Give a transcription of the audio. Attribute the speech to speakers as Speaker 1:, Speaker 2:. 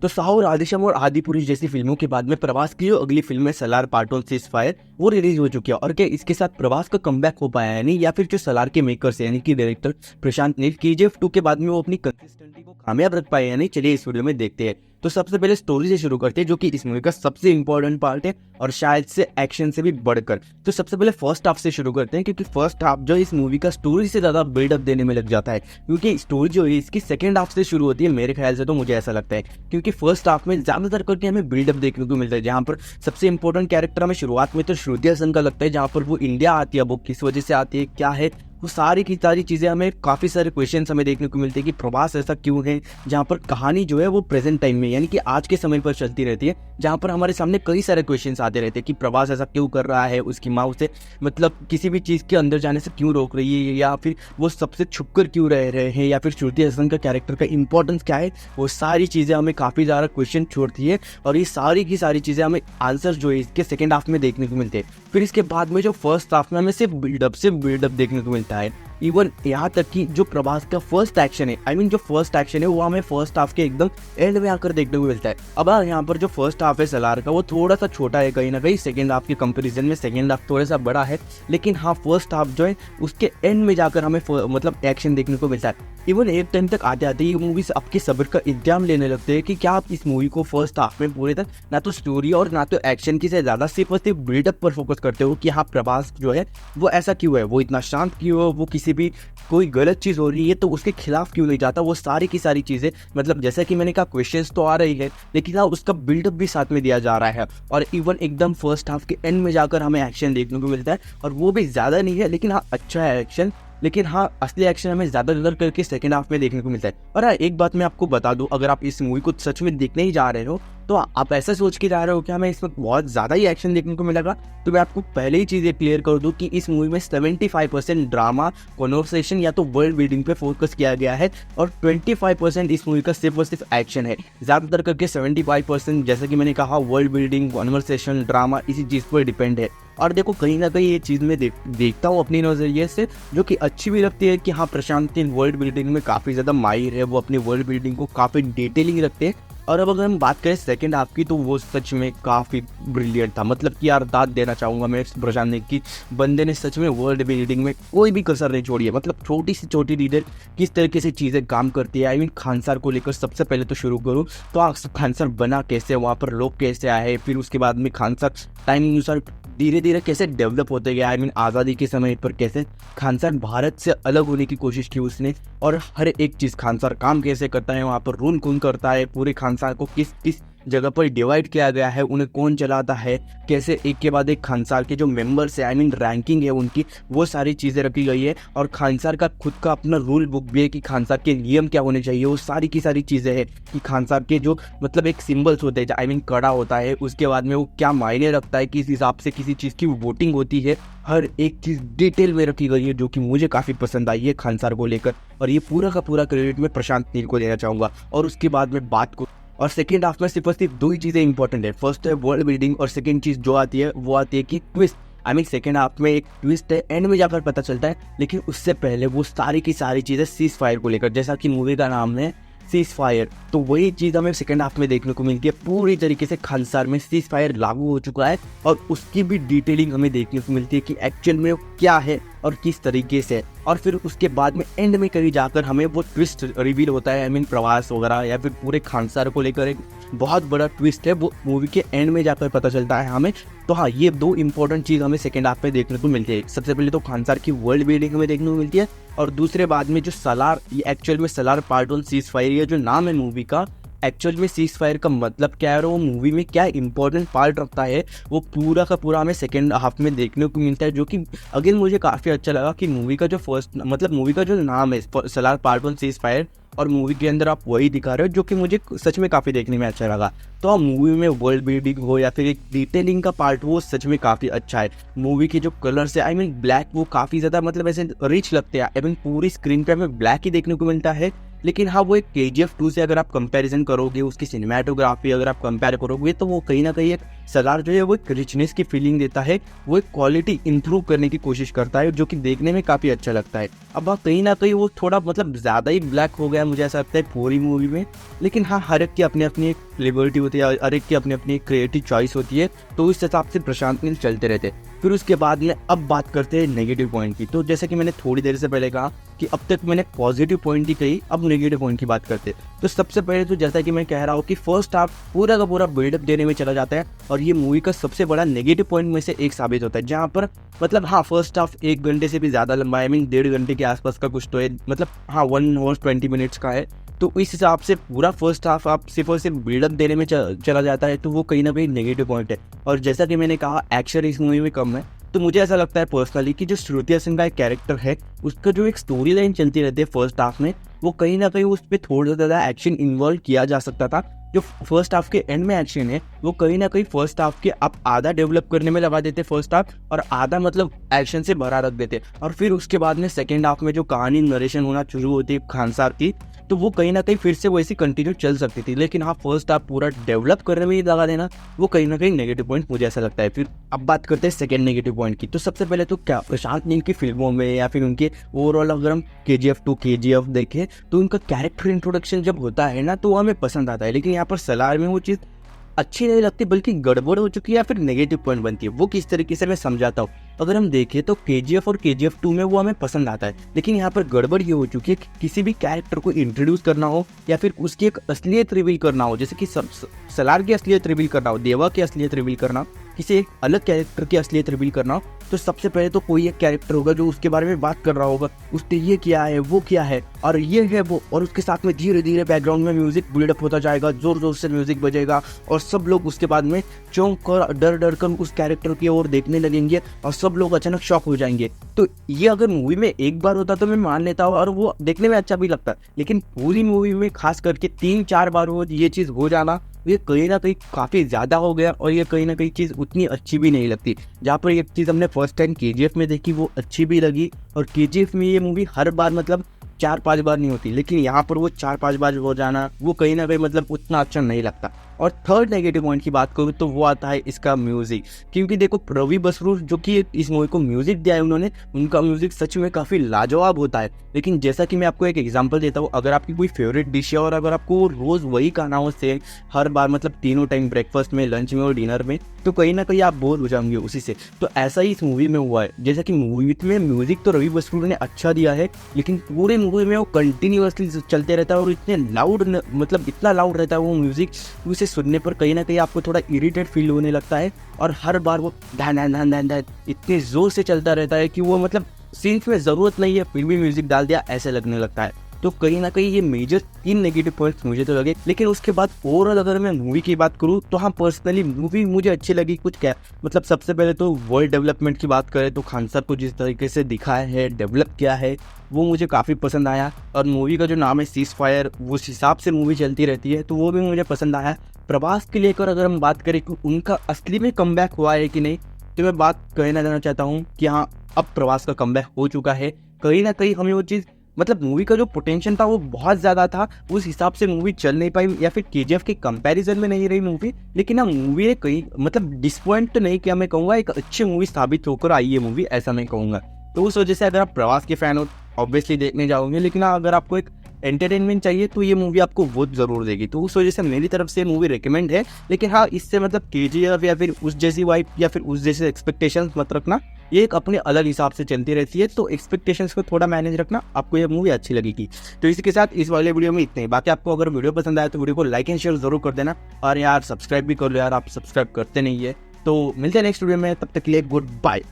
Speaker 1: तो साहो, राधेश्याम और आदिपुरुष जैसी फिल्मों के बाद में प्रभास की जो अगली फिल्म है सलार पार्ट 1 सीज़फायर वो रिलीज हो चुकी है। और क्या इसके साथ प्रभास का कमबैक हो पाया है नहीं, या फिर जो सलार के मेकर्स यानी कि डायरेक्टर प्रशांत नील KGF 2 के बाद में वो अपनी कंसिस्टेंसी को कामयाब रख पाए या नहीं, चलिए इस वीडियो में देखते हैं। तो सबसे पहले स्टोरी से शुरू करते हैं, जो कि इस मूवी का सबसे इंपॉर्टेंट पार्ट है और शायद से एक्शन से भी बढ़कर। तो सबसे पहले फर्स्ट हाफ से शुरू करते हैं, क्योंकि फर्स्ट हाफ जो इस मूवी का स्टोरी से ज्यादा बिल्डअप देने में लग जाता है, क्योंकि स्टोरी जो है इसकी सेकंड हाफ से शुरू होती है मेरे ख्याल से, तो मुझे ऐसा लगता है। क्योंकि फर्स्ट हाफ में ज्यादातर करके हमें बिल्डअप देखने को मिलता है, जहाँ पर सबसे इंपॉर्टेंट कैरेक्टर हमें शुरुआत में तो श्रुति हसन का लगता है, जहाँ पर वो इंडिया आती है, वो किस वजह से आती है, क्या है, वो सारी की सारी चीज़ें हमें काफ़ी सारे क्वेश्चंस हमें देखने को मिलते हैं कि प्रभास ऐसा क्यों है, जहाँ पर कहानी जो है वो प्रेजेंट टाइम में यानी कि आज के समय पर चलती रहती है, जहाँ पर हमारे सामने कई सारे क्वेश्चंस आते रहते हैं कि प्रभास ऐसा क्यों कर रहा है, उसकी माँ उसे मतलब किसी भी चीज़ के अंदर जाने से क्यों रोक रही है, या फिर वो सबसे छुप कर क्यों रह रहे हैं, या फिर श्रुति हसन का कैरेक्टर का इंपॉर्टेंस क्या है। वो सारी चीज़ें हमें काफ़ी ज़्यादा क्वेश्चन छोड़ती है, और ये सारी की सारी चीज़ें हमें आंसर जो है इसके सेकेंड हाफ में देखने को मिलते हैं। फिर इसके बाद में जो फर्स्ट हाफ में हमें सिर्फ बिल्डअप देखने को मिलता है। इवन यहाँ तक कि जो प्रभास का फर्स्ट एक्शन है, जो फर्स्ट एक्शन है वो हमें फर्स्ट हाफ के एकदम एंड में आकर देखने को मिलता है। अब यहाँ पर जो फर्स्ट हाफ है सलार का वो थोड़ा सा छोटा है कहीं ना कहीं सेकेंड हाफ के कंपैरिजन में, सेकेंड हाफ थोड़ा सा बड़ा है, लेकिन हाँ फर्स्ट हाफ जो है उसके एंड में जाकर हमें मतलब एक्शन देखने को मिलता है। इवन एक टाइम तक आते आते ये मूवी आपके सब्र का इल्जाम लेने लगते हैं कि क्या आप इस मूवी को फर्स्ट हाफ में पूरे तक ना तो स्टोरी और ना तो एक्शन की से ज़्यादा सिर्फ और सिर्फ बिल्डअप पर फोकस करते हो कि हाँ प्रभास जो है वो ऐसा क्यों है, वो इतना शांत क्यों है, वो किसी भी कोई गलत चीज़ हो रही है तो उसके खिलाफ क्यों नहीं जाता। वो सारी की सारी चीज़ें मतलब जैसा कि मैंने कहा क्वेश्चंस तो आ रही है, लेकिन हाँ उसका बिल्डअप भी साथ में दिया जा रहा है, और इवन एकदम फर्स्ट हाफ के एंड में जाकर हमें एक्शन देखने को मिलता है, और वो भी ज़्यादा नहीं है लेकिन हाँ अच्छा है एक्शन, लेकिन हाँ असली एक्शन हमें ज़्यादा करके सेकंड हाफ में देखने को मिलता है। और हाँ एक बात मैं आपको बता दूं, अगर आप इस मूवी को सच में देखने ही जा रहे हो तो आप ऐसा सोच के जा रहे हो कि हमें इसमें बहुत ज़्यादा ही एक्शन देखने को मिलेगा, तो मैं आपको पहले ही चीज़ें क्लियर कर दूं कि इस मूवी में 75% ड्रामा, कॉन्वर्सेशन या तो वर्ल्ड बिल्डिंग पे फोकस किया गया है, और 25% इस मूवी का सिर्फ और सिर्फ एक्शन है। ज़्यादातर करके 75% जैसा कि मैंने कहा वर्ल्ड बिल्डिंग, कॉन्वर्सेशन, ड्रामा इसी चीज़ पर डिपेंड है। और देखो कहीं ना कहीं ये चीज़ मैं देखता हूँ अपनी नज़रिए से, जो कि अच्छी भी लगती है कि हाँ प्रशांत नील वर्ल्ड बिल्डिंग में काफ़ी ज़्यादा माहिर है, वो अपनी वर्ल्ड बिल्डिंग को काफ़ी डिटेलिंग रखते हैं। और अब अगर हम बात करें सेकंड हाफ की, तो वो सच में काफ़ी ब्रिलियंट था। मतलब कि यार दाद देना चाहूँगा मैं प्रशांत नील की, बंदे ने सच में वर्ल्ड बिल्डिंग में कोई भी कसर नहीं छोड़ी है। मतलब छोटी से छोटी लीडर किस तरीके से चीज़ें काम करती है। खानसार को लेकर सबसे पहले तो शुरू करूँ तो खानसार बना कैसे, वहाँ पर लोग कैसे आए, फिर उसके बाद में खानसार टाइम अनुसार धीरे धीरे कैसे डेवलप होते गए। आज़ादी के समय पर कैसे खानसार भारत से अलग होने की कोशिश की उसने, और हर एक चीज़ खानसार काम कैसे करता है, वहाँ पर रूल कौन करता है, पूरे खानसार को किस किस जगह पर डिवाइड किया गया है, उन्हें कौन चलाता है, कैसे एक के बाद एक खानसार के जो मेंबर्स है रैंकिंग है उनकी, वो सारी चीज़ें रखी गई है। और खानसार का खुद का अपना रूल बुक भी है कि खानसार के नियम क्या होने चाहिए, वो सारी की सारी चीज़ें हैं कि खानसार के जो मतलब एक सिंबल्स होते हैं, कड़ा होता है, उसके बाद में वो क्या मायने रखता है, किस हिसाब से किसी चीज़ की वोटिंग होती है, हर एक चीज़ डिटेल में रखी गई है, जो कि मुझे काफ़ी पसंद आई है खानसार को लेकर। और ये पूरा का पूरा क्रेडिट मैं प्रशांत नील को देना चाहूँगा। और उसके बाद में बात को, और सेकेंड हाफ में सिर्फ और सिर्फ दो ही चीज़ें इंपॉर्टेंट है, फर्स्ट है वर्ल्ड बिल्डिंग, और सेकेंड चीज़ जो आती है वो आती है कि ट्विस्ट। सेकेंड हाफ में एक ट्विस्ट है, एंड में जाकर पता चलता है, लेकिन उससे पहले वो सारी की सारी चीज़ें सीज़फायर को लेकर, जैसा कि मूवी का नाम है सीज़फायर, तो वही चीज़ हमें सेकेंड हाफ में देखने को मिलती है। पूरी तरीके से खानसार में सीज़फायर लागू हो चुका है, और उसकी भी डिटेलिंग हमें देखने को मिलती है कि एक्चुअल में वो क्या है और किस तरीके से। और फिर उसके बाद में एंड में कहीं जाकर हमें वो ट्विस्ट रिवील होता है, प्रवास वगैरह या फिर पूरे खानसार को लेकर एक बहुत बड़ा ट्विस्ट है, वो मूवी के एंड में जाकर पता चलता है हमें। तो हाँ ये दो इंपॉर्टेंट चीज़ हमें सेकेंड हाफ में देखने को मिलती है। सबसे पहले तो खानसार की वर्ल्ड बिल्डिंग हमें देखने को मिलती है, और दूसरे बाद में जो सलार, ये एक्चुअल में सलार पार्ट 1 सीज़फायर, ये जो नाम है मूवी का, एक्चुअल में सीज़फायर का मतलब क्या है और वो मूवी में क्या इंपॉर्टेंट पार्ट रखता है, वो पूरा का पूरा हमें सेकेंड हाफ में देखने को मिलता है। जो कि अगेन मुझे काफ़ी अच्छा लगा कि मूवी का जो मूवी का जो नाम है सलार पार्ट 1 सीज़फायर, और मूवी के अंदर आप वही दिखा रहे हो, जो कि मुझे सच में काफ़ी देखने में अच्छा लगा। तो हाँ मूवी में वर्ल्ड बिल्डिंग हो या फिर एक डिटेलिंग का पार्ट हो, वो सच में काफ़ी अच्छा है। मूवी के जो कलर्स है ब्लैक, वो काफ़ी ज़्यादा मतलब ऐसे रिच लगते हैं। पूरी स्क्रीन पे हमें ब्लैक ही देखने को मिलता है, लेकिन हाँ वो एक KGF 2 से अगर आप कंपैरिजन करोगे, उसकी सिनेमेटोग्राफी अगर आप कंपेयर करोगे, तो वो कहीं ना कहीं एक सलार जो है वो एक रिचनेस की फीलिंग देता है, वो एक क्वालिटी इंप्रूव करने की कोशिश करता है, जो कि देखने में काफ़ी अच्छा लगता है। अब कहीं ना कहीं वो थोड़ा मतलब ज़्यादा ही ब्लैक हो गया मुझे ऐसा लगता है पूरी मूवी में, लेकिन हाँ हर एक की अपनी अपनी एक लिबर्टी होती है, हर एक की अपनी अपनी क्रिएटिव चॉइस होती है, तो इस हिसाब से प्रशांत नील चलते रहते। फिर उसके बाद में अब बात करते हैं नेगेटिव पॉइंट की। तो जैसे कि मैंने थोड़ी देर से पहले कहा कि अब तक मैंने पॉजिटिव पॉइंट ही कही, अब नेगेटिव पॉइंट की बात करते हैं। तो सबसे पहले तो जैसा कि मैं कह रहा हूँ कि फर्स्ट हाफ पूरा का पूरा बिल्डअप देने में चला जाता है, और ये मूवी का सबसे बड़ा नेगेटिव पॉइंट में से एक साबित होता है, जहाँ पर मतलब हाँ फर्स्ट हाफ 1 घंटे से भी ज़्यादा लंबा है, आई मीन 1.5 घंटे के आसपास का कुछ तो है, मतलब हाँ 1 hour 20 minutes का है। तो इस हिसाब से पूरा फर्स्ट हाफ आप सिर्फ और सिर्फ बिल्डअप देने में चला जाता है, तो वो कहीं ना कहीं नेगेटिव पॉइंट है। और जैसा कि मैंने कहा एक्शन इस मूवी में कम है, तो मुझे ऐसा लगता है पर्सनली कि जो श्रुति सिंह का एक कैरेक्टर है, उसका जो एक स्टोरी लाइन चलती रहती है फर्स्ट हाफ में, वो कहीं ना कहीं उस पर थोड़ा ज़्यादा एक्शन इन्वॉल्व किया जा सकता था। जो फर्स्ट हाफ के एंड में एक्शन है वो कहीं ना कहीं फर्स्ट हाफ के आप आधा डेवलप करने में लगा देते फर्स्ट हाफ, और आधा मतलब एक्शन से भरा रख देते, और फिर उसके बाद में सेकेंड हाफ में जो कहानी नरेशन होना शुरू होती है खान साहब की, तो वो कहीं ना कहीं फिर से वैसी कंटिन्यू चल सकती थी। लेकिन हाँ फर्स्ट हाफ पूरा डेवलप करने में ही लगा देना, वो कहीं ना कहीं नेगेटिव पॉइंट मुझे ऐसा लगता है। फिर अब बात करते हैं सेकंड नेगेटिव पॉइंट की। तो सबसे पहले तो क्या प्रशांत नील की फिल्मों में या फिर उनके ओवरऑल अगर हम KGF 2 KGF देखें, तो उनका कैरेक्टर इंट्रोडक्शन जब होता है ना, तो वो हमें पसंद आता है। लेकिन यहाँ पर सलार में वो चीज़ अच्छी नहीं लगती, बल्कि गड़बड़ हो चुकी है या फिर नेगेटिव पॉइंट बनती है। वो किस तरीके से मैं समझाता हूँ। अगर हम देखें तो KGF और KGF 2 में वो हमें पसंद आता है, लेकिन यहाँ पर गड़बड़ ये हो चुकी है कि किसी भी कैरेक्टर को इंट्रोड्यूस करना हो या फिर उसकी एक असलियत रिवील करना हो, जैसे कि सलार की असलियत रिवील करना हो, देवा की असलियत रिवील करना, किसी एक अलग कैरेक्टर की असलियत रिवील करना हो, तो सबसे पहले तो कोई एक कैरेक्टर होगा जो उसके बारे में बात कर रहा होगा, उसने ये किया है, वो किया है, और ये है वो, और उसके साथ में धीरे धीरे बैकग्राउंड में म्यूजिक बिल्डअप होता जाएगा, जोर जोर से म्यूजिक बजेगा, और सब लोग उसके बाद में चौंक कर डर डर कर उस कैरेक्टर की ओर देखने लगेंगे, और सब लोग अचानक शॉक हो जाएंगे। तो ये अगर मूवी में एक बार होता तो मैं मान लेता हूँ और वो देखने में अच्छा भी लगता, लेकिन पूरी मूवी में खास करके 3-4 बार वो ये चीज़ हो जाना, ये कहीं ना कहीं काफ़ी ज़्यादा हो गया, और ये कहीं ना कहीं चीज़ उतनी अच्छी भी नहीं लगती। जहाँ पर एक चीज़ हमने फर्स्ट टाइम KGF में देखी वो अच्छी भी लगी, और KGF में ये मूवी हर बार मतलब 4-5 बार नहीं होती, लेकिन यहाँ पर वो 4-5 बार हो जाना वो कहीं ना कहीं मतलब उतना अच्छा नहीं लगता। और थर्ड नेगेटिव पॉइंट की बात करूँ तो वो आता है इसका म्यूजिक, क्योंकि देखो रवि बसरू जो कि इस मूवी को म्यूजिक दिया है उन्होंने, उनका म्यूजिक सच में काफ़ी लाजवाब होता है। लेकिन जैसा कि मैं आपको एक एग्जांपल देता हूँ, अगर आपकी कोई फेवरेट डिश है और अगर आपको रोज़ वही खाना हो से हर बार, मतलब तीनों टाइम ब्रेकफास्ट में, लंच में और डिनर में, तो कहीं ना कहीं आप बोर हो जाएंगे उसी से। तो ऐसा ही इस मूवी में हुआ है, जैसा कि मूवी में म्यूजिक तो रवि बसरू ने अच्छा दिया है, लेकिन पूरे मूवी में वो कंटिन्यूअसली चलते रहता है, और इतने लाउड, मतलब इतना लाउड रहता है वो म्यूजिक, उसे सुनने पर कहीं ना कहीं आपको थोड़ा इरिटेट फील होने लगता है, और हर बार वो ढान ढान ढान ढान ढान इतने जोर से चलता रहता है कि वो मतलब सीन्स में ज़रूरत नहीं है फिर भी म्यूजिक डाल दिया ऐसे लगने लगता है। तो कहीं ना कहीं ये मेजर 3 नेगेटिव पॉइंट्स मुझे तो लगे। लेकिन उसके बाद ओवरऑल अगर मैं मूवी की बात करूँ तो हाँ पर्सनली मूवी मुझे अच्छी लगी। कुछ क्या मतलब सबसे पहले तो वर्ल्ड डेवलपमेंट की बात करें तो खान साहब को जिस तरीके से दिखाया है, डेवलप किया है, वो मुझे काफ़ी पसंद आया। और मूवी का जो नाम है सीज फायर, उस हिसाब से मूवी चलती रहती है, तो वो भी मुझे पसंद आया। प्रभास के लेकर अगर हम बात करें कि उनका असली में कमबैक हुआ है कि नहीं, तो मैं बात कहना जाना चाहता हूँ कि हाँ अब प्रभास का कमबैक हो चुका है। कहीं ना कहीं हमें वो चीज़, मतलब मूवी का जो पोटेंशियल था वो बहुत ज़्यादा था, उस हिसाब से मूवी चल नहीं पाई, या फिर KGF के कंपैरिजन में नहीं रही मूवी। लेकिन हाँ मूवी ने कहीं मतलब डिसपॉइंट तो नहीं किया, मैं कहूँगा एक अच्छी मूवी साबित होकर आई है मूवी, ऐसा मैं कहूँगा। तो उस वजह से अगर आप प्रभास के फैन हो ऑब्वियसली देखने जाओगे, लेकिन हाँ अगर आपको एक एंटरटेनमेंट चाहिए तो ये मूवी आपको वो ज़रूर देगी। तो उस वजह से मेरी तरफ से मूवी रिकमेंड है। लेकिन हाँ इससे मतलब KGF या फिर उस जैसी वाइब या फिर उस जैसे एक्सपेक्टेशंस मत रखना, ये एक अपने अलग हिसाब से चलती रहती है, तो एक्सपेक्टेशंस को थोड़ा मैनेज रखना, आपको ये मूवी अच्छी लगेगी। तो इसी के साथ इस वाले वीडियो में इतने ही। बाकी आपको अगर वीडियो पसंद आया तो वीडियो को लाइक एंड शेयर जरूर कर देना, और यार सब्सक्राइब भी कर लो यार, आप सब्सक्राइब करते नहीं है। तो मिलते हैं नेक्स्ट वीडियो में, तब तक के लिए गुड बाय।